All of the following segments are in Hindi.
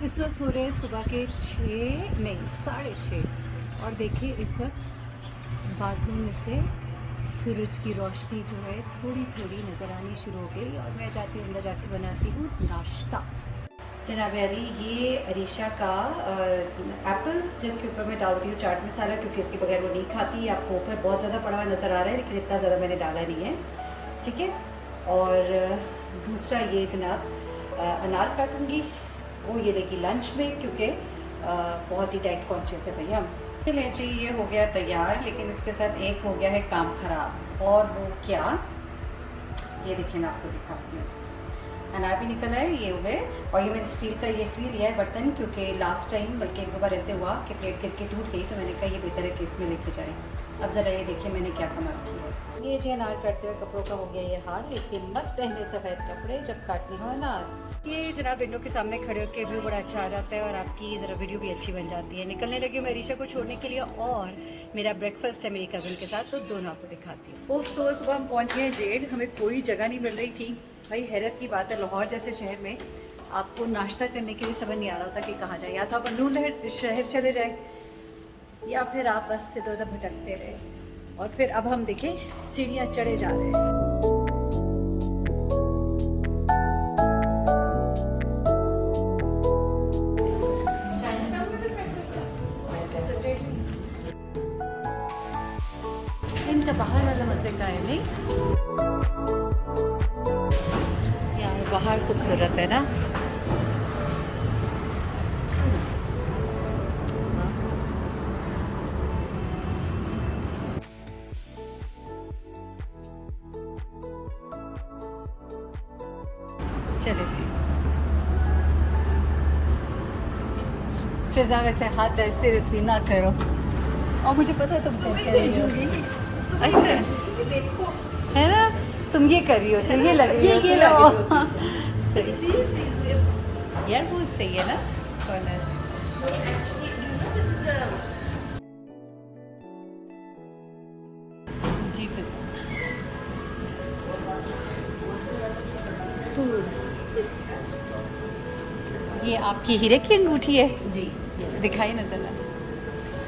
इस वक्त हो रहे सुबह के 6 नहीं 6:30 और देखिए इस वक्त बाथरूम में से सूरज की रोशनी जो है थोड़ी थोड़ी नज़र आनी शुरू हो गई और मैं जाती हूँ अंदर जाके बनाती हूँ नाश्ता। जनाब अली, ये अरीशा का एप्पल जिसके ऊपर मैं डालती हूँ चाट मसाला, क्योंकि इसके बगैर वो नहीं खाती। आपको ऊपर बहुत ज़्यादा पड़ा हुआ नज़र आ रहा है लेकिन इतना ज़्यादा मैंने डाला नहीं है, ठीक है। और दूसरा ये जनाब अनार काटूँगी, वो ये लेगी लंच में, क्योंकि बहुत ही डाइट कॉन्शियस है भैया। चलिए जी, ये हो गया तैयार, लेकिन इसके साथ एक हो गया है काम ख़राब। और वो क्या, ये देखिए मैं आपको दिखाती हूँ। अनार भी निकल आए, ये हो गए। और ये मैंने स्टील का ये इसलिए लिया है बर्तन, क्योंकि लास्ट टाइम बल्कि एक दो बार ऐसे हुआ कि प्लेट गिर के टूट गई, तो मैंने कहा ये बेहतर है कि इसमें लेके जाएँ। अब ज़रा ये देखिए मैंने क्या कमाल किया है। ये जी अनार काटते हुए कपड़ों का हो गया ये हाल, लेकिन मत पहने सफ़ेद कपड़े जब काटने हो अनार। ये जनाब विंडो के सामने खड़े होकर व्यू बड़ा अच्छा आ जाता है और आपकी ज़रा वीडियो भी अच्छी बन जाती है। निकलने लगी हूँ मैं अरीशा को छोड़ने के लिए, और मेरा ब्रेकफास्ट है मेरी कज़न के साथ, तो दोनों आपको दिखाती हूँ। उस तो सुबह हम पहुँच गए जेड, हमें कोई जगह नहीं मिल रही थी। भाई हैरत की बात है, लाहौर जैसे शहर में आपको नाश्ता करने के लिए समझ नहीं आ रहा होता कि कहाँ जाए। या तो आप नूर शहर चले जाए या फिर आप बस से इधर उधर भटकते रहे। और फिर अब हम देखें सीढ़ियाँ चढ़े जा रहे हैं। इनका बाहर वाला मजे का है नहीं यार, बाहर खूबसूरत है ना। चले जी, फिजा वैसे हाथ सीरियसली ना करो, और मुझे पता है तुम क्या कर रही हो। अच्छा है ना, तुम ये कर रही हो तो ये लग रही हो सही यार, वो सही है ना कॉर्नर। जी फिजा फूड, ये आपकी हीरे की अंगूठी है जी, दिखाई ना जरा।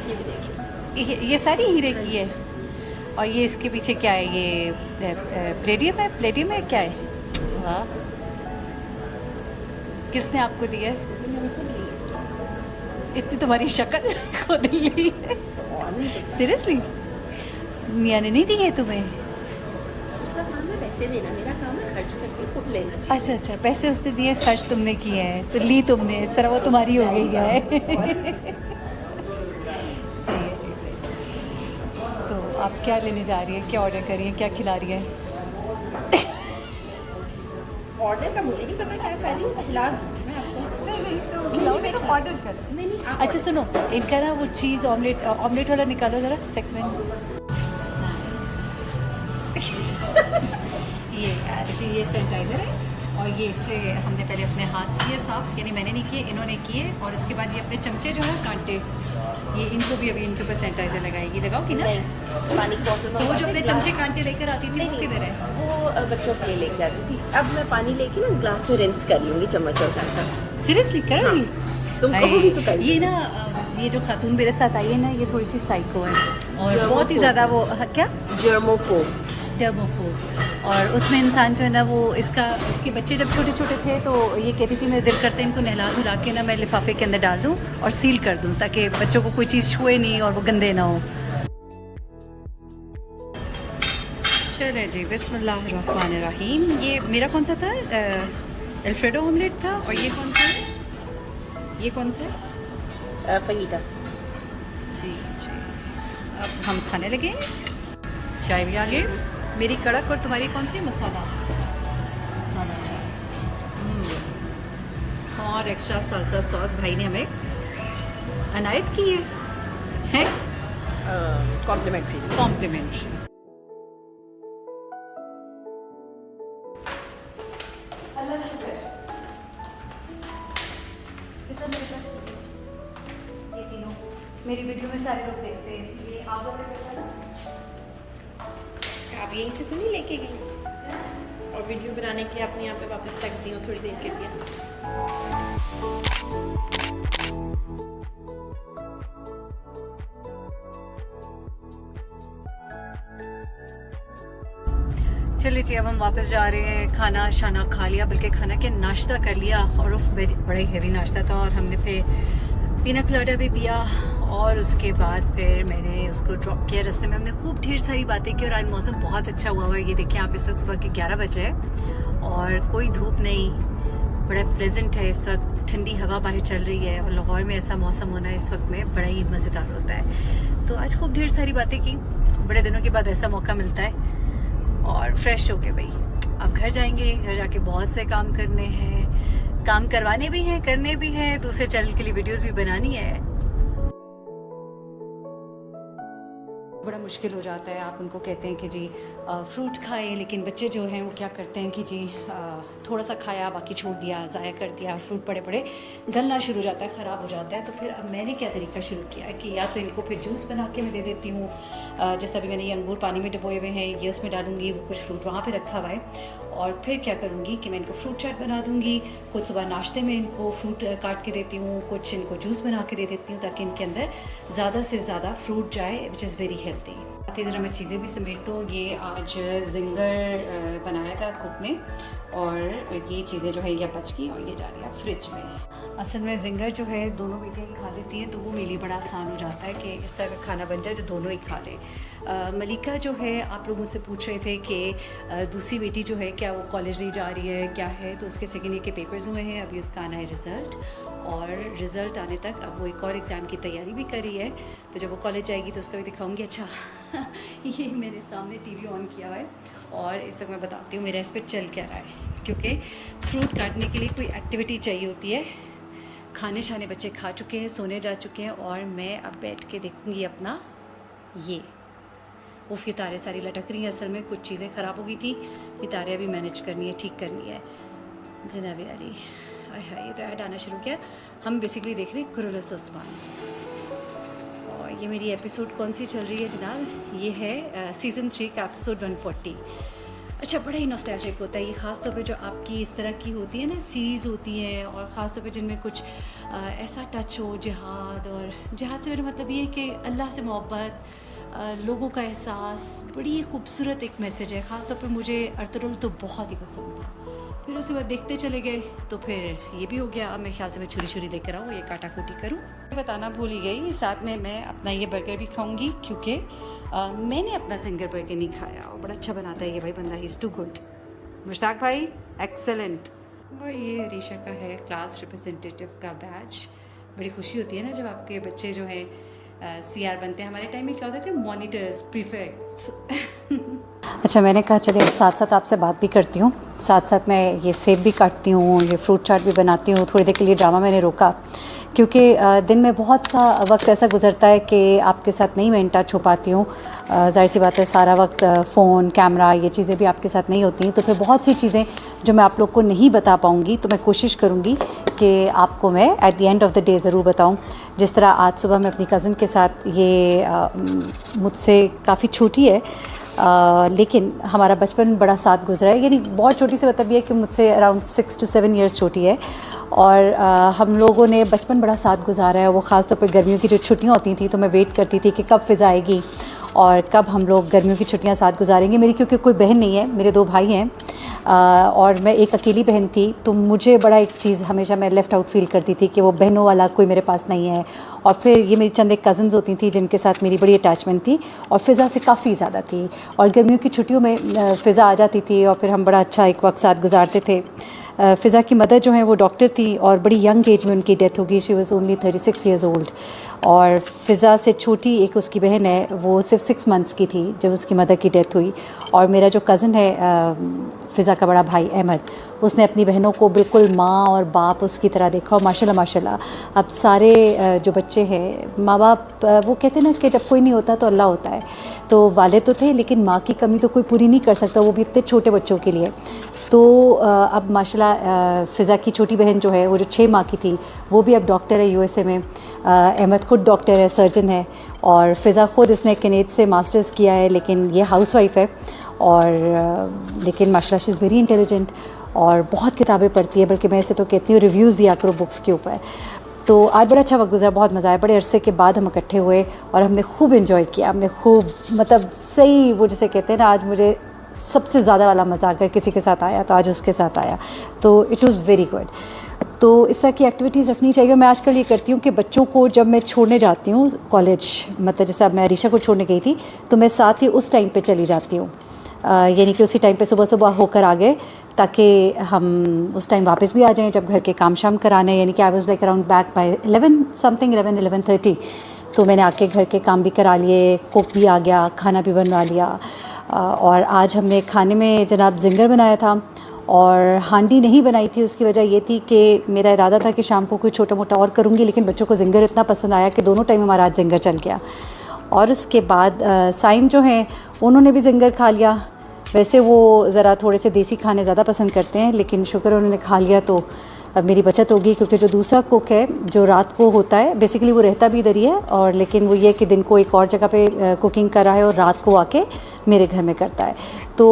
ये भी देखिए, ये सारी हीरे की है। और ये इसके पीछे क्या है, ये प्लेडियम है, प्लेडियम है क्या है? वाह, किसने आपको दिया है? इतनी तुम्हारी शक्ल खुद ली है? सीरियसली मियाँ ने नहीं दी है तुम्हें? उसका काम है पैसे देना, मेरा काम है खर्च करके खुद लेना। अच्छा अच्छा, पैसे उसने दिए, खर्च तुमने किए हैं, तो ली तुमने, इस तरह वो तुम्हारी हो गई है। सही है जी, सही। तो आप क्या लेने जा रही है, क्या ऑर्डर कर रही है, क्या खिला रही है? ऑर्डर का मुझे नहीं पता क्या कर रही हूँ, खिला दूँगी मैं आपको। नहीं तो खिलाओगे तो ऑर्डर कर। नहीं अच्छा सुनो, इनका ना वो चीज़ ऑमलेट वाला निकालो ज़रा सेगमेंट। ये जी, ये सैनिटाइज़र है, और ये इससे हमने पहले अपने हाथ किए साफ़, यानी मैंने नहीं किए, इन्होंने किए। और इसके बाद ये अपने चमचे जो है कांटे, ये इनको भी अभी इनके ऊपर सैनिटाइज़र लगाएगी। लगाओगी ना? पानी की बोतल में वो जो अपने चमचे कांटे लेकर आती थी वो किधर है? वो बच्चों के लिए लेके जाती थी। अब मैं पानी लेके ना ग्लास में रिंस कर लूँगी चम्मच और कांटा। सीरियसली करोगी? तुम कहोगी तो कर। ये ना ये जो खातून मेरे साथ आई है ना, ये थोड़ी सी साइको है और बहुत ही ज़्यादा वो क्या जर्मोफोब। और उसमें इंसान जो है ना, वो इसके बच्चे जब छोटे छोटे थे तो ये कहती थी मेरा दिल करता है इनको नहला धुला के ना मैं लिफाफे के अंदर डाल दूँ और सील कर दूँ, ताकि बच्चों को कोई चीज़ छुए नहीं और वो गंदे ना हो। चले जी, बिस्मिल्लाहिर्रहमानिर्रहीम। ये मेरा कौन सा था? अल्फ्रेडो ऑमलेट था। और ये कौन सा है? ये कौन सा है? फहीदा। जी जी, अब हम खाने लगे। चाय भी आ गई मेरी कड़क, और तुम्हारी कौन सी? मसाला चाय। और एक्स्ट्रा सालसा सॉस भाई ने हमें अनायत की है कॉम्प्लीमेंट्री। अल्लाह शुक्र। मेरे पास ये तीनों मेरी वीडियो में सारे लोग देखते हैं। ये आप लोग ने ना, आप यहीं से तो नहीं लेके गई? और वीडियो बनाने के लिए आपने यहाँ पे वापस रख दी हो थोड़ी देर के लिए। चलिए जी, अब हम वापस जा रहे हैं। खाना शाना खा लिया, बल्कि खाना क्या नाश्ता कर लिया, और बड़ा ही हेवी नाश्ता था। और हमने फिर पीना कलाडा भी पिया, और उसके बाद फिर मैंने उसको ड्रॉप किया। रास्ते में हमने खूब ढेर सारी बातें की, और आज मौसम बहुत अच्छा हुआ है। ये देखिए आप, इस वक्त सुबह के 11 बज रहे हैं और कोई धूप नहीं, बड़ा प्लेजेंट है इस वक्त। ठंडी हवा बाहर चल रही है, और लाहौर में ऐसा मौसम होना इस वक्त में बड़ा ही मज़ेदार होता है। तो आज खूब ढेर सारी बातें की, बड़े दिनों के बाद ऐसा मौका मिलता है। और फ्रेश हो गए भाई, अब घर जाएंगे। घर जाके बहुत से काम करने हैं, काम करवाने भी हैं, करने भी हैं, दूसरे चैनल के लिए वीडियोस भी बनानी है। बड़ा मुश्किल हो जाता है। आप उनको कहते हैं कि जी फ्रूट खाएं, लेकिन बच्चे जो हैं वो क्या करते हैं कि जी थोड़ा सा खाया, बाकी छोड़ दिया, ज़ाया कर दिया। फ्रूट पड़े पड़े गलना शुरू हो जाता है, ख़राब हो जाता है। तो फिर अब मैंने क्या तरीका शुरू किया है कि या तो इनको फिर जूस बना के मैं दे देती हूँ। जैसे अभी मैंने ये अंगूर पानी में डुबोए हुए हैं, ये उसमें डालूंगी, वो कुछ फ्रूट वहाँ पर रखा हुआ है। और फिर क्या करूँगी कि मैं इनको फ्रूट चाट बना दूँगी। कुछ सुबह नाश्ते में इनको फ्रूट काट के देती हूँ, कुछ इनको जूस बना के दे देती हूँ, ताकि इनके अंदर ज़्यादा से ज़्यादा फ्रूट जाए, विच इज़ वेरी हेल्दी। आते ज़रा मैं चीज़ें भी समेट लूँ। ये आज जिंगर बनाया था कुक ने, और ये चीज़ें जो है ये बच गई, और ये जा रही है फ्रिज में। असल में जिंगर जो है दोनों बेटियाँ ही खा लेती हैं, तो वो मेरे लिए बड़ा आसान हो जाता है कि इस तरह का खाना बन जाए जो दोनों ही खा लें। मलिका जो है, आप लोग मुझसे पूछ रहे थे कि दूसरी बेटी जो है क्या वो कॉलेज नहीं जा रही है, क्या है। तो उसके सेकेंड ईयर के पेपर्स हुए हैं, अभी उसका आना है रिज़ल्ट, और रिज़ल्ट आने तक अब वो एक और एग्ज़ाम की तैयारी भी कर रही है। तो जब वो कॉलेज जाएगी तो उसका भी दिखाऊंगी। अच्छा ये मेरे सामने टीवी ऑन किया हुआ है, और इस वक्त मैं बताती हूँ मेरा इस पर चल क्या रहा है, क्योंकि फ्रूट काटने के लिए कोई एक्टिविटी चाहिए होती है। खाने शाने बच्चे खा चुके हैं, सोने जा चुके हैं, और मैं अब बैठ के देखूँगी अपना ये वो फितारे सारी लटक रही हैं। असल में कुछ चीज़ें ख़राब हो गई थी, फितारे अभी मैनेज करनी है, ठीक करनी है। जनाब अली, हाय, ये तो ऐड आना शुरू किया। हम बेसिकली देख रहे हैं कुरुलस उस्मान, और ये मेरी एपिसोड कौन सी चल रही है जनाब? ये है सीज़न 3 का एपिसोड 140। अच्छा, बड़ा ही नॉस्टैल्जिक होता है ये, ख़ास तौर पे जो आपकी इस तरह की होती है ना सीरीज़ होती हैं, और ख़ास तौर पे जिनमें कुछ ऐसा टच हो जिहाद। और जिहाद से मेरा मतलब ये है कि अल्लाह से मोहब्बत, लोगों का एहसास, बड़ी खूबसूरत एक मैसेज है। ख़ास तौर पे मुझे अर्तुगरुल तो बहुत ही पसंद था। फिर उसके बाद देखते चले गए, तो फिर ये भी हो गया। अब मेरे ख्याल से मैं छुरी लेकर आऊँ, ये काटा कूटी करूँ। बताना भूल ही गई, साथ में मैं अपना ये बर्गर भी खाऊंगी, क्योंकि मैंने अपना जिंगर बर्गर नहीं खाया, और बड़ा अच्छा बनाता है ये भाई बंदा, he is too good. Mushtaq भाई एक्सेलेंट। और ये रीशा का है क्लास रिप्रेजेंटेटिव का बैच। बड़ी खुशी होती है ना जब आपके बच्चे जो हैं CR बनते हैं। हमारे टाइम में क्या होते थे, मॉनिटर्स, प्रीफेक्ट्स। अच्छा, मैंने कहा चलिए अब साथ साथ आपसे बात भी करती हूँ, साथ साथ मैं ये सेब भी काटती हूँ, ये फ्रूट चाट भी बनाती हूँ। थोड़ी देर के लिए ड्रामा मैंने रोका, क्योंकि दिन में बहुत सा वक्त ऐसा गुजरता है कि आपके साथ नहीं मैं इन टच हो पाती हूँ। ज़ाहिर सी बात है, सारा वक्त फ़ोन, कैमरा, ये चीज़ें भी आपके साथ नहीं होती हैं। तो फिर बहुत सी चीज़ें जो मैं आप लोग को नहीं बता पाऊँगी, तो मैं कोशिश करूँगी कि आपको मैं at the end of the day ज़रूर बताऊँ। जिस तरह आज सुबह मैं अपनी कज़न के साथ, ये मुझसे काफ़ी छोटी है, लेकिन हमारा बचपन बड़ा साथ गुजरा है। यानी बहुत छोटी से मतलब ये है कि मुझसे अराउंड 6 to 7 ईयर्स छोटी है, और हम लोगों ने बचपन बड़ा साथ गुजारा है। वो ख़ास तौर पे गर्मियों की जो छुट्टियां होती थी, तो मैं वेट करती थी कि कब फ़िज़ा आएगी और कब हम लोग गर्मियों की छुट्टियां साथ गुजारेंगे। मेरी क्योंकि कोई बहन नहीं है, मेरे 2 भाई हैं, और मैं एक अकेली बहन थी, तो मुझे बड़ा एक चीज़ हमेशा मैं लेफ़्ट आउट फ़ील करती थी कि वो बहनों वाला कोई मेरे पास नहीं है। और फिर ये मेरी चंद एक कज़न्स होती थी जिनके साथ मेरी बड़ी अटैचमेंट थी, और फ़िज़ा से काफ़ी ज़्यादा थी। और गर्मियों की छुट्टियों में फ़िज़ा आ जाती थी, और फिर हम बड़ा अच्छा एक वक्त साथ गुजारते थे। फ़िज़ा की मदर जो है वो डॉक्टर थी, और बड़ी यंग एज में उनकी डेथ हो गई। She was only 36 years old. और फ़िज़ा से छोटी एक उसकी बहन है, वो सिर्फ 6 मंथ्स की थी जब उसकी मदर की डेथ हुई। और मेरा जो कज़न है फ़िज़ा का बड़ा भाई अहमद, उसने अपनी बहनों को बिल्कुल माँ और बाप उसकी तरह देखा। और माशाल्लाह माशाल्लाह अब सारे जो बच्चे हैं, माँ बाप, वो कहते हैं ना कि जब कोई नहीं होता तो अल्लाह होता है। तो वाले तो थे, लेकिन माँ की कमी तो कोई पूरी नहीं कर सकता, वो भी इतने छोटे बच्चों के लिए। तो अब माशाल्लाह फ़िज़ा की छोटी बहन जो है, वो जो 6 माह की थी, वो भी अब डॉक्टर है USA में। अहमद खुद डॉक्टर है, सर्जन है। और फ़िज़ा खुद इसने केनेट से मास्टर्स किया है, लेकिन ये हाउसवाइफ है। और लेकिन माशाल्लाह शी इज़ वेरी इंटेलिजेंट, और बहुत किताबें पढ़ती है। बल्कि मैं ऐसे तो कहती हूँ रिव्यूज़ दिया करो बुक्स के ऊपर। तो आज बड़ा अच्छा वक्त गुजरा, बहुत मज़ा आया। बड़े अरसे के बाद हम इकट्ठे हुए, और हमने खूब इन्जॉय किया। हमने खूब मतलब सही, वो जैसे कहते हैं ना, आज मुझे सबसे ज़्यादा वाला मज़ा अगर किसी के साथ आया तो आज उसके साथ आया, तो इट वाज़ वेरी गुड। तो इस तरह की एक्टिविटीज़ रखनी चाहिए। मैं आजकल ये करती हूँ कि बच्चों को जब मैं छोड़ने जाती हूँ कॉलेज, मतलब जैसे अब मैं अरीशा को छोड़ने गई थी तो मैं साथ ही उस टाइम पे चली जाती हूँ, यानी कि उसी टाइम पे सुबह सुबह होकर आ गए ताकि हम उस टाइम वापस भी आ जाएं जब घर के काम शाम कराने, यानी कि I was like around back by 11 something 11:30। तो मैंने आके घर के काम भी करा लिए, कुक भी आ गया, खाना भी बनवा लिया। और आज हमने खाने में जनाब जिंगर बनाया था और हांडी नहीं बनाई थी। उसकी वजह ये थी कि मेरा इरादा था कि शाम को कोई छोटा मोटा और करूँगी, लेकिन बच्चों को जिंगर इतना पसंद आया कि दोनों टाइम हमारा आज जिंगर चल गया। और उसके बाद साइम जो हैं उन्होंने भी जिंगर खा लिया। वैसे वो ज़रा थोड़े से देसी खाने ज़्यादा पसंद करते हैं, लेकिन शुक्र उन्होंने खा लिया तो अब मेरी बचत होगी, क्योंकि जो दूसरा कुक है जो रात को होता है, बेसिकली वो रहता भी इधर ही है, और लेकिन वो ये कि दिन को एक और जगह पे कुकिंग कर रहा है और रात को आके मेरे घर में करता है। तो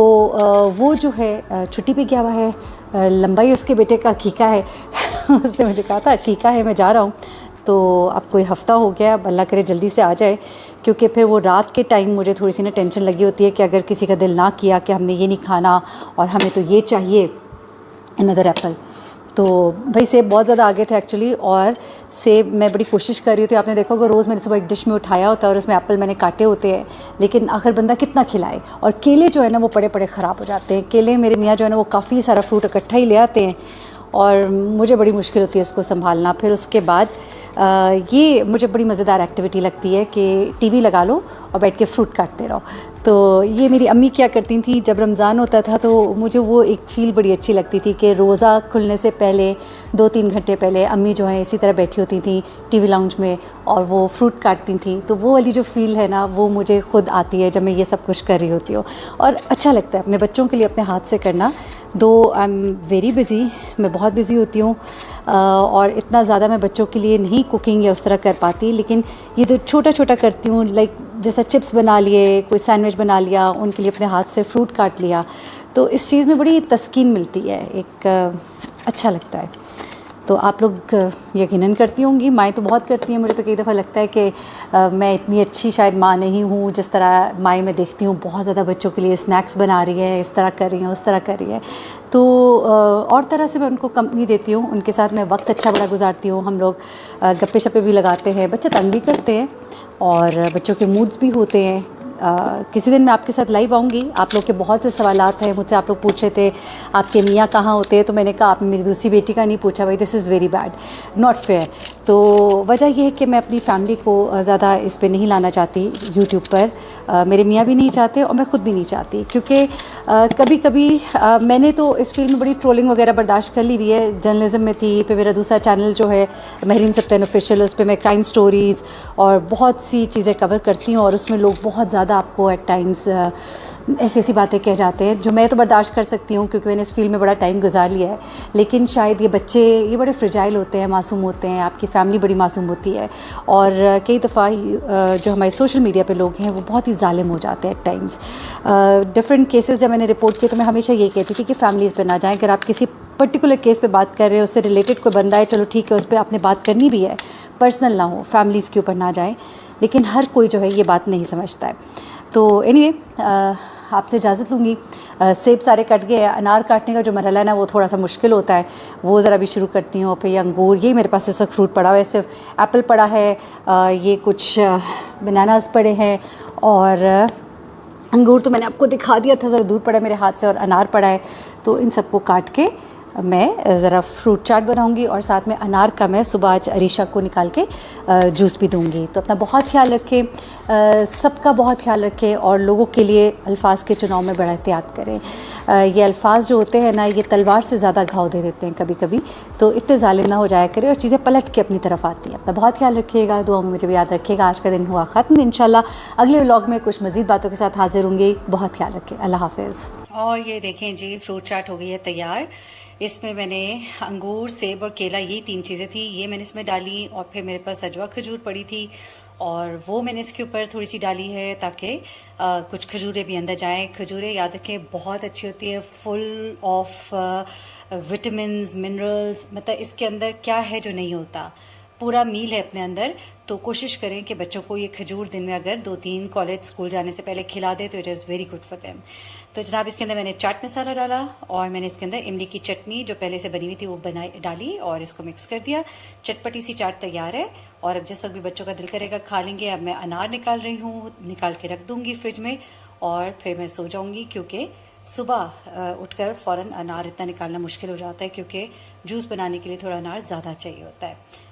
वो जो है छुट्टी पे गया हुआ है, लंबा ही उसके बेटे का अकीका है उसने मुझे कहा था अकीका है, मैं जा रहा हूँ। तो अब कोई हफ़्ता हो गया, अब अल्लाह करे जल्दी से आ जाए, क्योंकि फिर वो रात के टाइम मुझे थोड़ी सी ना टेंशन लगी होती है कि अगर किसी का दिल ना किया कि हमने ये नहीं खाना और हमें तो ये चाहिए अनदर एप्पल। तो भाई सेब बहुत ज़्यादा आगे थे एक्चुअली, और सेब मैं बड़ी कोशिश कर रही थी। आपने देखा होगा रोज़ मैंने सुबह एक डिश में उठाया होता है और उसमें एप्पल मैंने काटे होते हैं, लेकिन आखिर बंदा कितना खिलाए। और केले जो है ना वो पड़े पड़े ख़राब हो जाते हैं। केले मेरे मियाँ जो है ना वो काफ़ी सारा फ्रूट इकट्ठा ही ले आते हैं और मुझे बड़ी मुश्किल होती है इसको संभालना। फिर उसके बाद ये मुझे बड़ी मज़ेदार एक्टिविटी लगती है कि टीवी लगा लो और बैठ के फ्रूट काटते रहो। तो ये मेरी अम्मी क्या करती थी जब रमज़ान होता था, तो मुझे वो एक फ़ील बड़ी अच्छी लगती थी कि रोज़ा खुलने से पहले 2-3 घंटे पहले अम्मी जो है इसी तरह बैठी होती थी टीवी लाउंज में और वो फ्रूट काटती थी। तो वो वाली जो फ़ील है ना वो मुझे ख़ुद आती है जब मैं ये सब कुछ कर रही होती हूँ, और अच्छा लगता है अपने बच्चों के लिए अपने हाथ से करना। दो आई एम वेरी बिज़ी, मैं बहुत बिज़ी होती हूँ और इतना ज़्यादा मैं बच्चों के लिए नहीं कुकिंग या उस तरह कर पाती, लेकिन ये तो छोटा छोटा करती हूँ, लाइक जैसा चिप्स बना लिए, कोई सैंडविच बना लिया, उनके लिए अपने हाथ से फ्रूट काट लिया। तो इस चीज़ में बड़ी तस्कीन मिलती है, एक अच्छा लगता है। तो आप लोग यकीनन करती होंगी, माएँ तो बहुत करती हैं। मुझे तो कई दफ़ा लगता है कि मैं इतनी अच्छी शायद माँ नहीं हूँ, जिस तरह माएँ मैं देखती हूँ बहुत ज़्यादा बच्चों के लिए स्नैक्स बना रही है, इस तरह कर रही है, उस तरह कर रही है। तो और तरह से मैं उनको कंपनी देती हूँ, उनके साथ मैं वक्त अच्छा बड़ा गुजारती हूँ। हम लोग गप्पे शप्पे भी लगाते हैं, बच्चे तंग भी करते हैं और बच्चों के मूड्स भी होते हैं। किसी दिन मैं आपके साथ लाइव आऊँगी। आप लोग के बहुत से सवालात हैं, मुझसे आप लोग पूछ रहे थे आपके मियाँ कहाँ होते हैं, तो मैंने कहा आपने मेरी दूसरी बेटी का नहीं पूछा। भाई this is very bad, not fair. तो वजह यह है कि मैं अपनी फैमिली को ज़्यादा इस पे नहीं लाना चाहती यूट्यूब पर। मेरे मियाँ भी नहीं चाहते और मैं ख़ुद भी नहीं चाहती, क्योंकि कभी कभी मैंने तो इस फील्ड में बड़ी ट्रोलिंग वगैरह बर्दाश्त कर ली हुई है। जर्नलिज्म में थी, फिर मेरा दूसरा चैनल जो है महरीन सप्तान ऑफिशियल, उस पर मैं क्राइम स्टोरीज़ और बहुत सी चीज़ें कवर करती हूँ, और उसमें लोग बहुत ज़्यादा आपको एट टाइम्स ऐसी ऐसी बातें कह जाते हैं जो मैं तो बर्दाश्त कर सकती हूँ क्योंकि मैंने इस फील्ड में बड़ा टाइम गुजार लिया है। लेकिन शायद ये बच्चे ये बड़े फ्रिजाइल होते हैं, मासूम होते हैं, आपकी फ़ैमिली बड़ी मासूम होती है, और कई दफ़ा जो हमारे सोशल मीडिया पे लोग हैं वो बहुत ही ज़ालिम हो जाते हैं एट टाइम्स। डिफरेंट केसेस जब मैंने रिपोर्ट किए तो मैं हमेशा ये कहती थी कि फैमिलीज़ पे ना जाएँ। अगर आप किसी पर्टिकुलर केस पे बात कर रहे हैं, उससे रिलेटेड कोई बंदा है, चलो ठीक है, उस पर आपने बात करनी भी है, पर्सनल ना हो, फैमिलीज़ के ऊपर ना जाएँ। लेकिन हर कोई जो है ये बात नहीं समझता है। तो एनीवे आपसे इजाज़त लूँगी। सेब सारे कट गए, अनार काटने का जो मरहला है ना वो थोड़ा सा मुश्किल होता है, वो ज़रा भी शुरू करती हूँ। फिर ये अंगूर, ये मेरे पास इस वक्त फ्रूट पड़ा हुआ है, सिर्फ एप्पल पड़ा है, ये कुछ बनानास पड़े हैं, और अंगूर तो मैंने आपको दिखा दिया था, ज़रा दूर पड़ा है मेरे हाथ से, और अनार पड़ा है। तो इन सबको काट के मैं ज़रा फ्रूट चाट बनाऊंगी, और साथ में अनार का मैं सुबह आज अरीशा को निकाल के जूस भी दूंगी। तो अपना बहुत ख्याल रखें, सबका बहुत ख्याल रखें, और लोगों के लिए अल्फाज के चुनाव में बड़ा एहतियात करें। ये अल्फाज जो होते हैं ना, ये तलवार से ज़्यादा घाव दे देते हैं कभी कभी, तो इतने जालिम ना हो जाया करें और चीज़ें पलट के अपनी तरफ आती हैं। अपना बहुत ख्याल रखिएगा, दुआ में मुझे भी याद रखिएगा। आज का दिन हुआ ख़त्म, इंशाल्लाह अगले व्लॉग में कुछ मज़ीद बातों के साथ हाजिर होंगी। बहुत ख्याल रखें, अल्लाह हाफिज़। और ये देखें जी, फ्रूट चाट हो गई है तैयार। इसमें मैंने अंगूर, सेब और केला, ये 3 चीज़ें थी, ये मैंने इसमें डाली, और फिर मेरे पास अजवा खजूर पड़ी थी और वो मैंने इसके ऊपर थोड़ी सी डाली है ताकि कुछ खजूरें भी अंदर जाएं। खजूरें याद रखें बहुत अच्छी होती है, फुल ऑफ विटामिन्स, मिनरल्स, मतलब इसके अंदर क्या है जो नहीं होता, पूरा मील है अपने अंदर, तो कोशिश करें कि बच्चों को ये खजूर दिन में अगर 2-3 कॉलेज स्कूल जाने से पहले खिला दे तो it is very good for them. तो जनाब इसके अंदर मैंने चाट मसाला डाला और मैंने इसके अंदर इमली की चटनी जो पहले से बनी हुई थी वो डाली और इसको मिक्स कर दिया। चटपटी सी चाट तैयार है और अब जिस वक्त भी बच्चों का दिल करेगा खा लेंगे। अब मैं अनार निकाल रही हूँ, निकाल के रख दूंगी फ्रिज में और फिर मैं सो जाऊंगी, क्योंकि सुबह उठकर फ़ौरन अनार इतना निकालना मुश्किल हो जाता है, क्योंकि जूस बनाने के लिए थोड़ा अनार ज़्यादा चाहिए होता है।